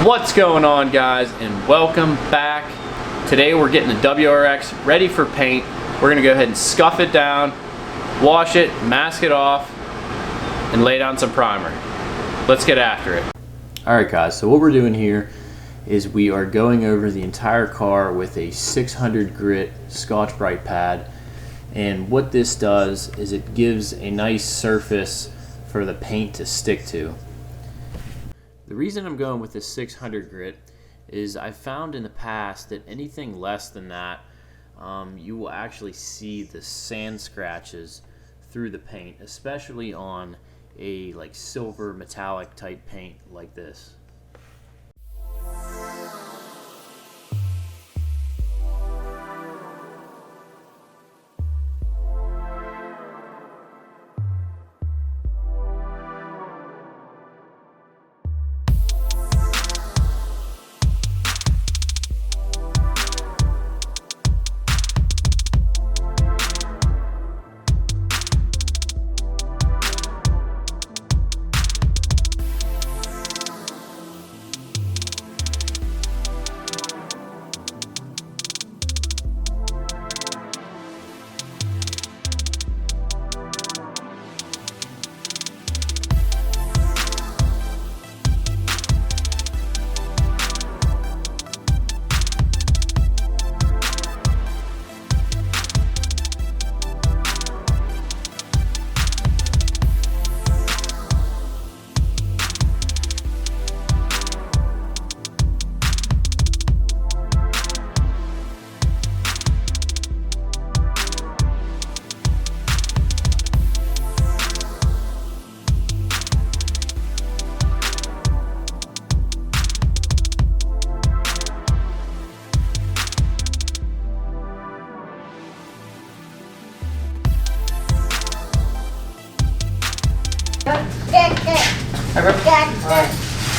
What's going on, guys, and welcome back. Today we're getting the WRX ready for paint. We're gonna go ahead and scuff it down, wash it, mask it off, and lay down some primer. Let's get after it. Alright guys, so what we're doing here is we are going over the entire car with a 600 grit Scotch-Brite pad, and what this does is it gives a nice surface for the paint to stick to. The reason I'm going with this 600 grit is I've found in the past that anything less than that, you will actually see the sand scratches through the paint, especially on a like silver metallic type paint like this.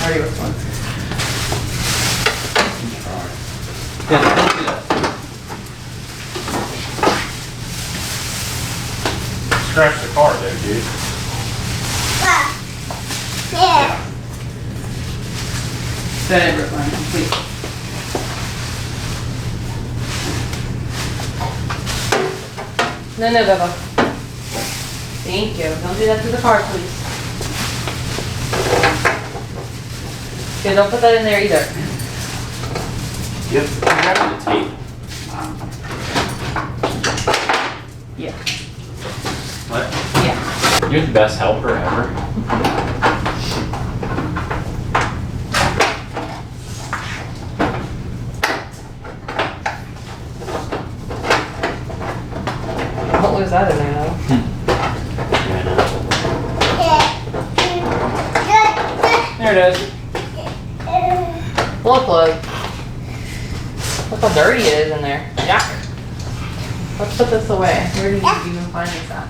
Ready with one. Yeah, don't do that. Scratch the car though, dude. Yeah. Set it, Brooklyn, please. No, Bubba. Thank you. Don't do that to the car, please. Okay, don't put that in there either. Yep, you have the tape. Yeah. What? Yeah. You're the best helper ever. What was that in there, though? There it is. Look. Look how dirty it is in there. Yuck. Let's put this away. Where did you even find this at?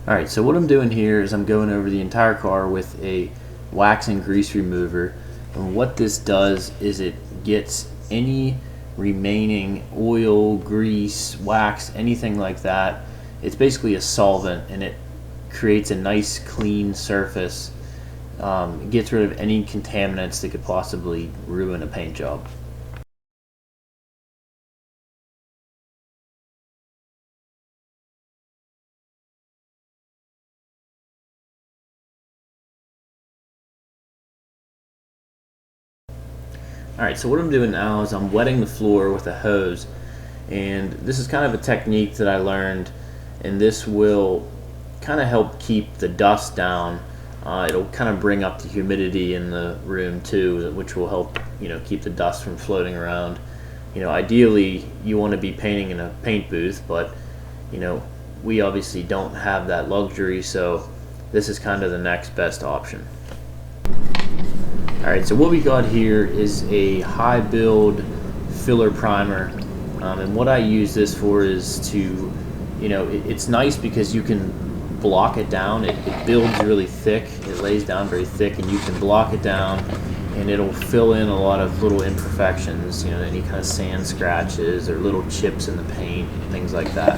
Alright, so what I'm doing here is I'm going over the entire car with a wax and grease remover. And what this does is it gets any remaining oil, grease, wax, anything like that. It's basically a solvent, and it creates a nice clean surface. It gets rid of any contaminants that could possibly ruin a paint job. Alright, so what I'm doing now is I'm wetting the floor with a hose, and this is kind of a technique that I learned, and this will kind of help keep the dust down. It'll kind of bring up the humidity in the room too, which will help, keep the dust from floating around. Ideally you want to be painting in a paint booth, but we obviously don't have that luxury, so this is kind of the next best option. Alright, so what we got here is a high build filler primer, and what I use this for is to, it's nice because you can block it down. It builds really thick, it lays down very thick, and you can block it down and it'll fill in a lot of little imperfections, any kind of sand scratches or little chips in the paint, things like that.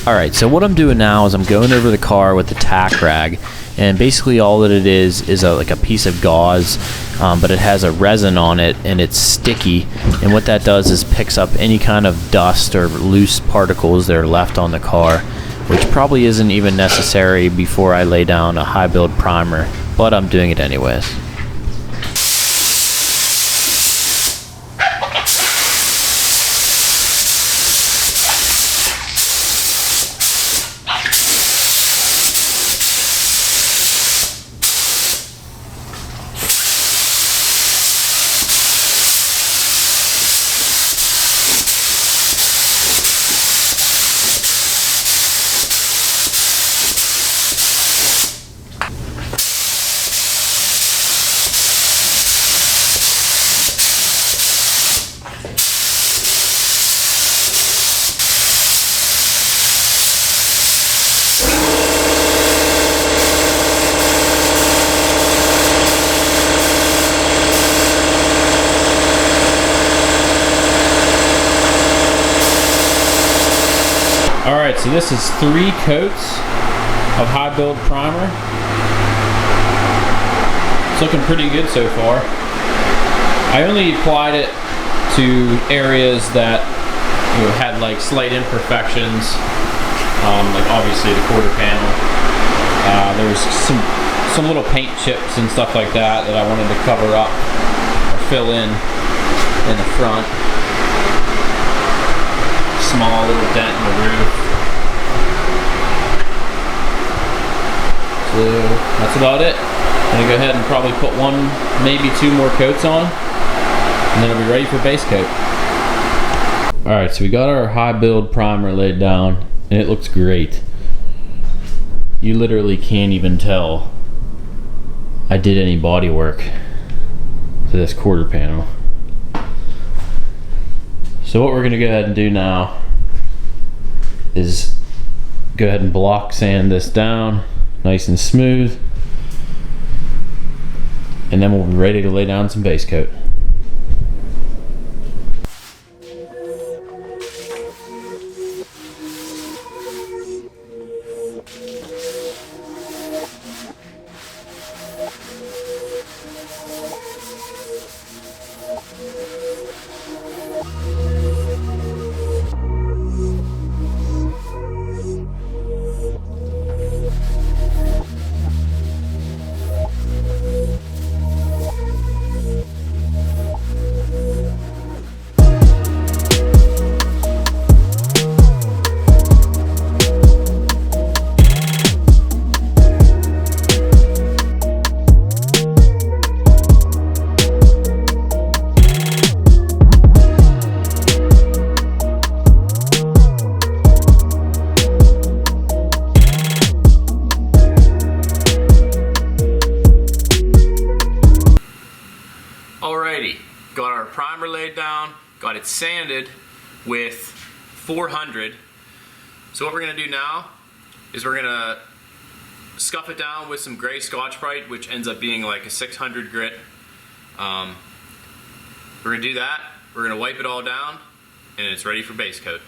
Alright, so what I'm doing now is I'm going over the car with the tack rag, and basically all that it is like a piece of gauze, but it has a resin on it and it's sticky, and what that does is picks up any kind of dust or loose particles that are left on the car, which probably isn't even necessary before I lay down a high build primer, but I'm doing it anyways. Alright, so this is 3 coats of high build primer. It's looking pretty good so far. I only applied it to areas that had like slight imperfections, like obviously the quarter panel. There was some little paint chips and stuff like that I wanted to cover up or fill in the front. Small little dent in the roof. So that's about it. I'm gonna go ahead and probably put 1, maybe 2 more coats on, and then it'll be ready for base coat. Alright, so we got our high build primer laid down, and it looks great. You literally can't even tell I did any body work to this quarter panel. So what we're gonna go ahead and do now is go ahead and block sand this down nice and smooth, and then we'll be ready to lay down some base coat. Alrighty, got our primer laid down, got it sanded with 400. So what we're gonna do now is we're gonna scuff it down with some gray Scotch-Brite, which ends up being like a 600 grit. We're gonna do that, we're gonna wipe it all down, and it's ready for base coat.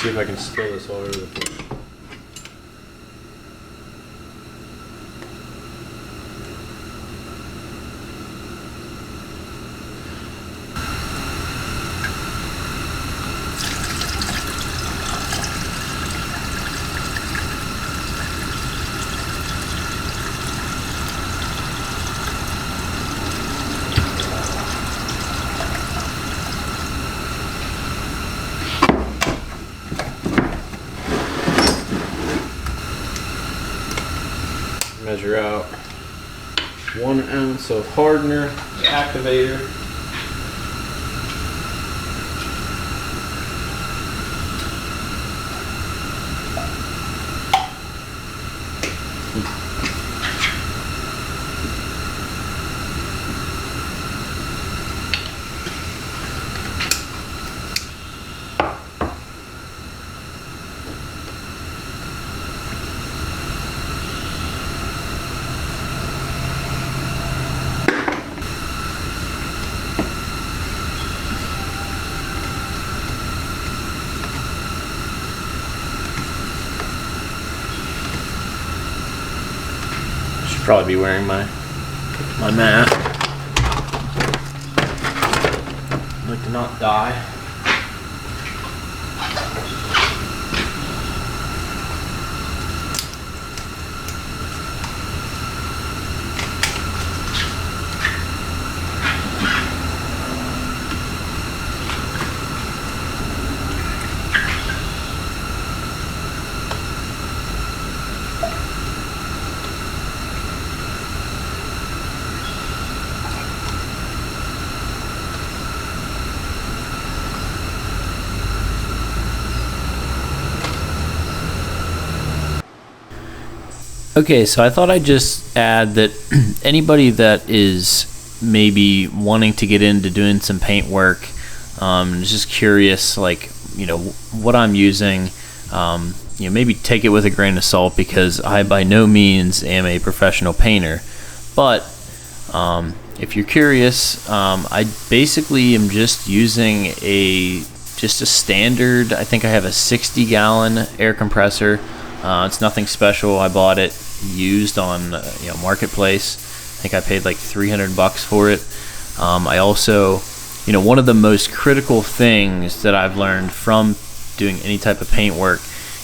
see if I can spill this all over the place. Measure out 1 ounce of hardener, activator. Probably be wearing my mat. I'd like to not die. Okay, so I thought I'd just add that anybody that is maybe wanting to get into doing some paint work, is just curious, like, what I'm using, maybe take it with a grain of salt, because I by no means am a professional painter. But if you're curious, I basically am just using just a standard, I think I have a 60-gallon air compressor. It's nothing special. I bought it used on Marketplace. I think I paid like $300 for it. I also, one of the most critical things that I've learned from doing any type of paint work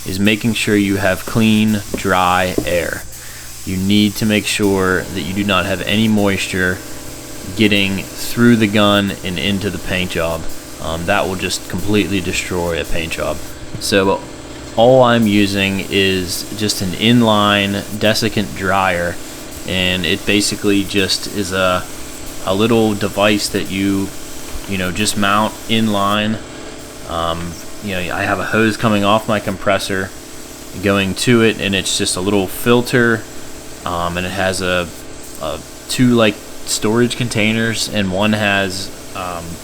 is making sure you have clean, dry air. You need to make sure that you do not have any moisture getting through the gun and into the paint job. That will just completely destroy a paint job. So all I'm using is just an inline desiccant dryer, and it basically just is a little device that you just mount inline. I have a hose coming off my compressor going to it, and it's just a little filter, and it has two like storage containers, and one has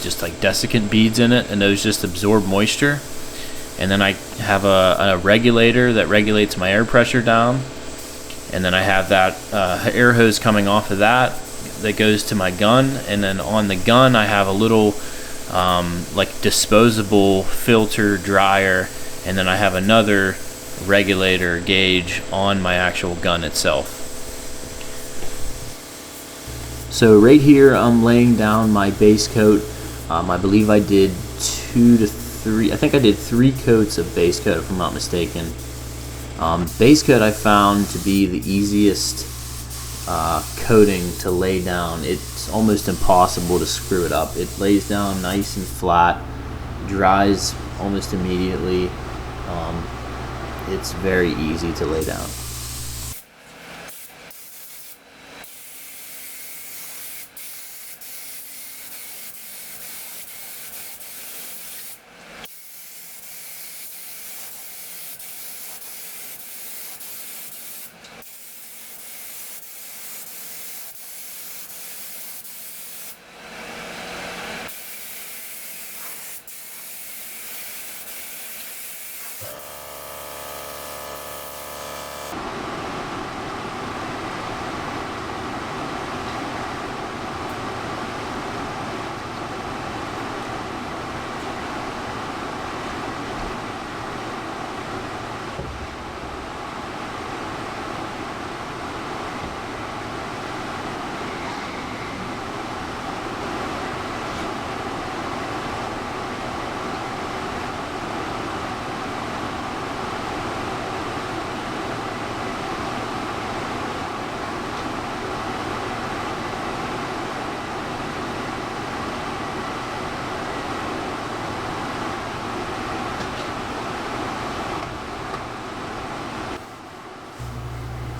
just like desiccant beads in it, and those just absorb moisture. And then I have a regulator that regulates my air pressure down, and then I have that air hose coming off of that goes to my gun, and then on the gun I have a little like disposable filter dryer, and then I have another regulator gauge on my actual gun itself. So right here I'm laying down my base coat. I believe I did 2 to 3, I think I did 3 coats of base coat if I'm not mistaken. Base coat I found to be the easiest coating to lay down. It's almost impossible to screw it up. It lays down nice and flat, dries almost immediately. It's very easy to lay down.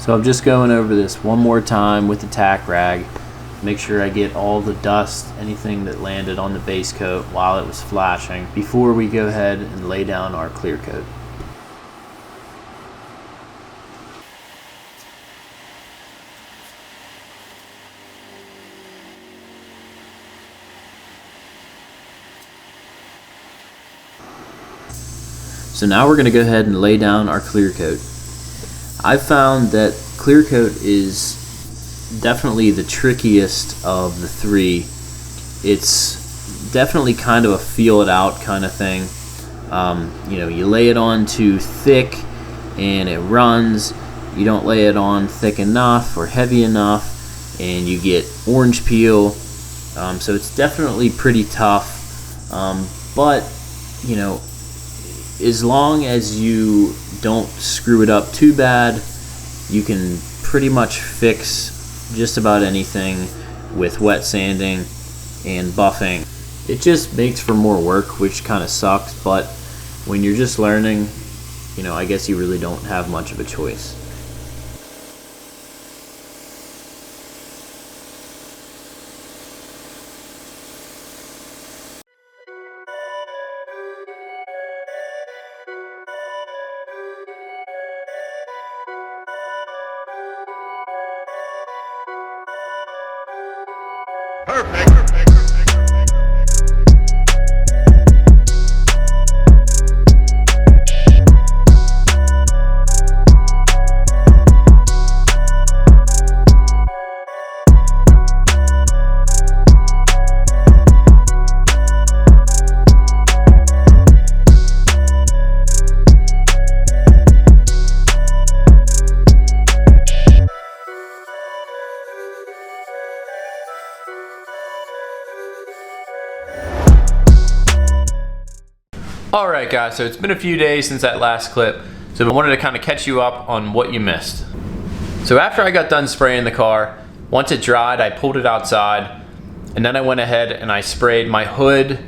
So I'm just going over this one more time with the tack rag. Make sure I get all the dust, anything that landed on the base coat while it was flashing, before we go ahead and lay down our clear coat. So now we're going to go ahead and lay down our clear coat. I've found that clear coat is definitely the trickiest of the three. It's definitely kind of a feel it out kind of thing. You know, you lay it on too thick and it runs. You don't lay it on thick enough or heavy enough and you get orange peel. So it's definitely pretty tough. But, you know, as long as you don't screw it up too bad, you can pretty much fix just about anything with wet sanding and buffing. It just makes for more work, which kind of sucks, but when you're just learning, you know, I guess you really don't have much of a choice. Perfect. Alright guys, so it's been a few days since that last clip, so I wanted to kind of catch you up on what you missed. So after I got done spraying the car, once it dried, I pulled it outside, and then I went ahead and I sprayed my hood,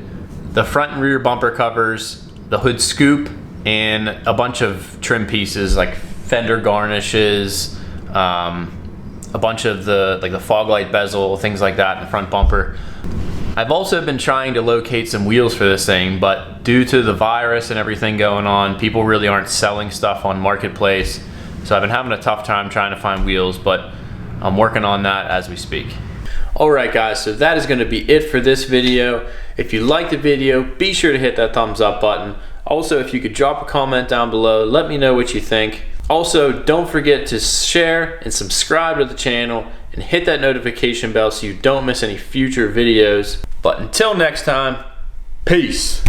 the front and rear bumper covers, the hood scoop, and a bunch of trim pieces like fender garnishes, a bunch of the fog light bezel, things like that in the front bumper. I've also been trying to locate some wheels for this thing, but due to the virus and everything going on, people really aren't selling stuff on Marketplace. So I've been having a tough time trying to find wheels, but I'm working on that as we speak. Alright guys, so that is going to be it for this video. If you liked the video, be sure to hit that thumbs up button. Also, if you could drop a comment down below, let me know what you think. Also, don't forget to share and subscribe to the channel and hit that notification bell so you don't miss any future videos. But until next time, peace.